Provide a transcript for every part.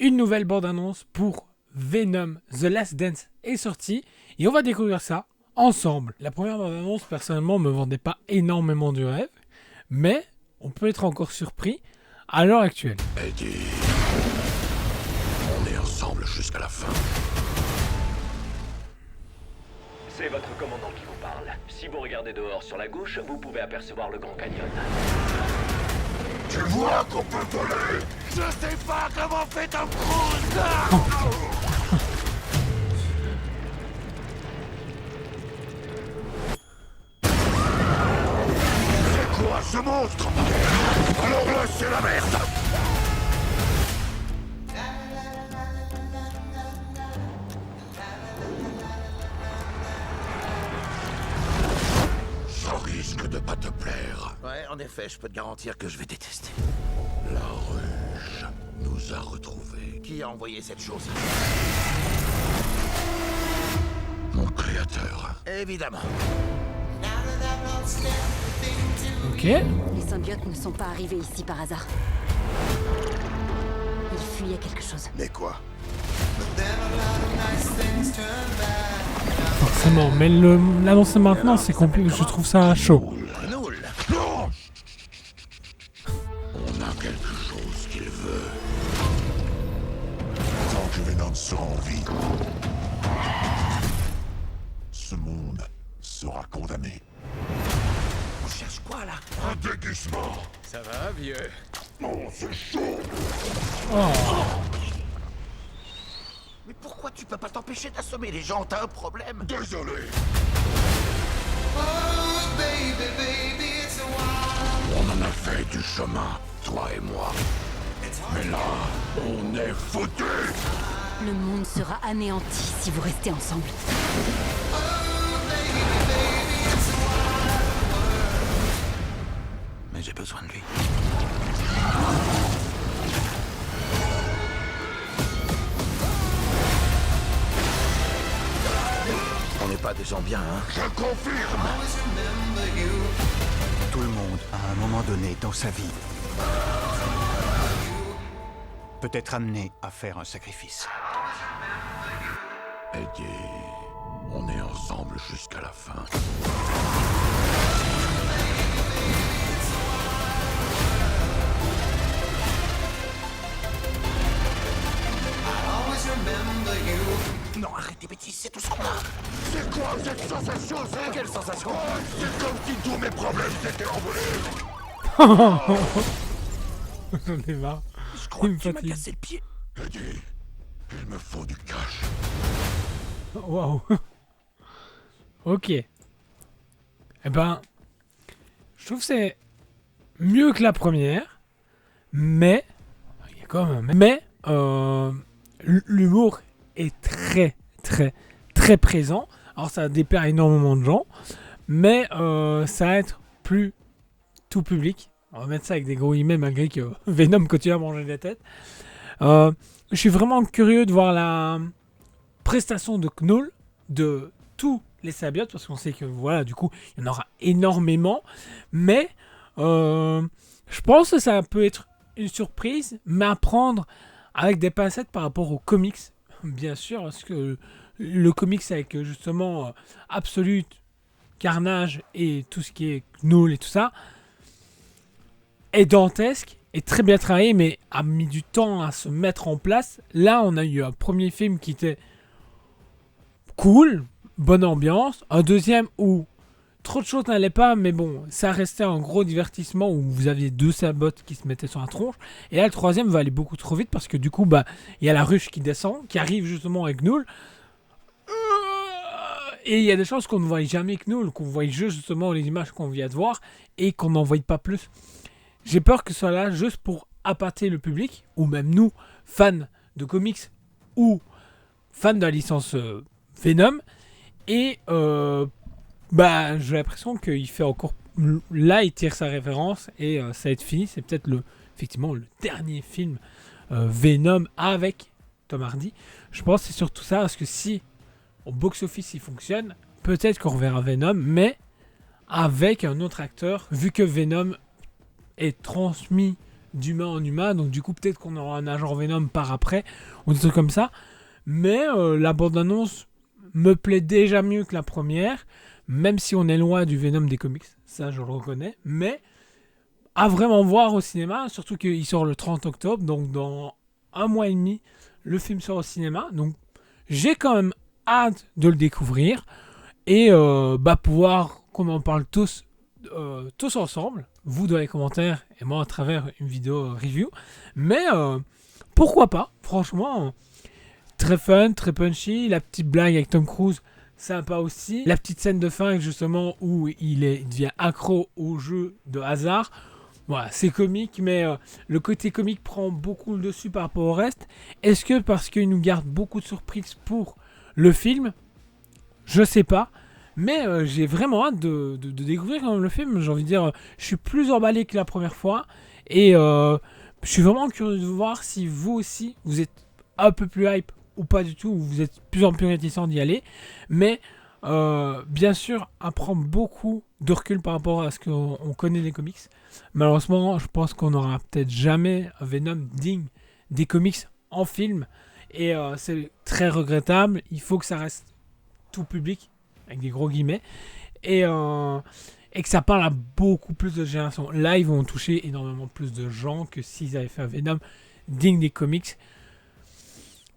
Une nouvelle bande-annonce pour Venom The Last Dance est sortie et on va découvrir ça ensemble. La première bande-annonce, personnellement, me vendait pas énormément du rêve, mais on peut être encore surpris à l'heure actuelle. Eddie, on est ensemble jusqu'à la fin. C'est votre commandant qui vous parle. Si vous regardez dehors sur la gauche, vous pouvez apercevoir le Grand Canyon. Tu vois qu'on peut voler? Je sais pas comment fait un Cruise. C'est quoi ce monstre? Alors là, c'est la merde. Ça risque de pas te plaire. Ouais, en effet, je peux te garantir que je vais détester. La ruche nous a retrouvés. Qui a envoyé cette chose? Mon créateur. Évidemment. Ok. Les symbiotes ne sont pas arrivés ici par hasard. Ils fuyaient quelque chose. Mais quoi? Forcément, mais l'annoncer maintenant, c'est compliqué. Je trouve ça chaud. Noul. Non! On a quelque chose qu'il veut. Tant que Venom sera en vie, ce monde sera condamné. On cherche quoi, là? Un déguisement! Ça va, vieux? Oh, c'est chaud! Mais pourquoi tu peux pas t'empêcher d'assommer les gens? T'as un problème? Désolé! On en a fait du chemin, toi et moi. Mais là, on est foutus! Le monde sera anéanti si vous restez ensemble. Mais j'ai besoin de lui. On n'est pas des gens bien, hein? Je confirme! Tout le monde, à un moment donné dans sa vie, peut être amené à faire un sacrifice. Eddie, on est ensemble jusqu'à la fin. Non, arrête tes bêtises, c'est tout ce qu'on a. C'est quoi cette sensation, ça? Quelle sensation? C'est comme si tous mes problèmes s'étaient envolés! J'en ai marre. Je crois Il me que tu m'as fatigue. cassé le pied. Eddie, il me faut du cash. Waouh. Ok. Eh ben, je trouve que c'est mieux que la première, mais il y a quand même. Mais l'humour est très, très, très présent. Alors ça déplaire énormément de gens, mais ça va être plus tout public. On va mettre ça avec des gros guillemets malgré que Venom continue à manger la tête. Je suis vraiment curieux de voir la prestation de Knull de tous les symbiotes parce qu'on sait que voilà, du coup il y en aura énormément, mais je pense que ça peut être une surprise, mais à prendre avec des pincettes par rapport aux comics, bien sûr, parce que le comics avec justement Absolute, Carnage et tout ce qui est Knull et tout ça est dantesque, est très bien travaillé, mais a mis du temps à se mettre en place. Là, on a eu un premier film qui était cool, bonne ambiance. Un deuxième où trop de choses n'allaient pas, mais bon, ça restait un gros divertissement où vous aviez deux symbiotes qui se mettaient sur la tronche. Et là, le troisième va aller beaucoup trop vite parce que du coup, bah, il y a la ruche qui descend, qui arrive justement avec Knull. Et il y a des choses qu'on ne voyait jamais Knull, qu'on voyait juste justement les images qu'on vient de voir et qu'on n'en voyait pas plus. J'ai peur que ce soit là juste pour appâter le public, ou même nous, fans de comics ou fans de la licence Venom. Et bah, j'ai l'impression qu'il fait encore. Là, il tire sa référence et ça va être fini. C'est peut-être effectivement le dernier film Venom avec Tom Hardy. Je pense que c'est surtout ça, parce que si au box-office il fonctionne, peut-être qu'on reverra Venom, mais avec un autre acteur, vu que Venom est transmis d'humain en humain, donc du coup peut-être qu'on aura un agent Venom par après, ou des trucs comme ça. Mais la bande-annonce me plaît déjà mieux que la première, même si on est loin du Venom des comics, ça je le reconnais, mais à vraiment voir au cinéma, surtout qu'il sort le 30 octobre, donc dans un mois et demi, le film sort au cinéma, donc j'ai quand même hâte de le découvrir, et pouvoir qu'on en parle tous ensemble, vous dans les commentaires, et moi à travers une vidéo review, mais pourquoi pas, franchement, très fun, très punchy, la petite blague avec Tom Cruise, sympa aussi, la petite scène de fin justement où il devient accro au jeu de hasard. Voilà, c'est comique, mais le côté comique prend beaucoup le dessus par rapport au reste. Est-ce que parce qu'il nous garde beaucoup de surprises pour le film? Je sais pas. Mais j'ai vraiment hâte de découvrir quand même le film. J'ai envie de dire, je suis plus emballé que la première fois. Et je suis vraiment curieux de voir si vous aussi, vous êtes un peu plus hype ou pas du tout, ou vous êtes de plus en plus réticent d'y aller. Mais bien sûr, à prendre beaucoup de recul par rapport à ce qu'on connaît des comics. Malheureusement, je pense qu'on n'aura peut-être jamais un Venom digne des comics en film. Et c'est très regrettable. Il faut que ça reste tout public, avec des gros guillemets. Et que ça parle à beaucoup plus de générations. Là, ils vont toucher énormément plus de gens que s'ils avaient fait un Venom digne des comics.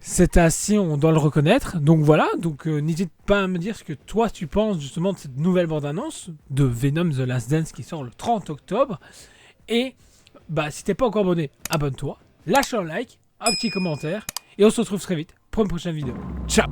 C'est ainsi, on doit le reconnaître. Donc voilà, n'hésite pas à me dire ce que toi tu penses justement de cette nouvelle bande-annonce de Venom The Last Dance qui sort le 30 octobre. Et si t'es pas encore abonné, abonne-toi, lâche un like, un petit commentaire, et on se retrouve très vite pour une prochaine vidéo. Ciao!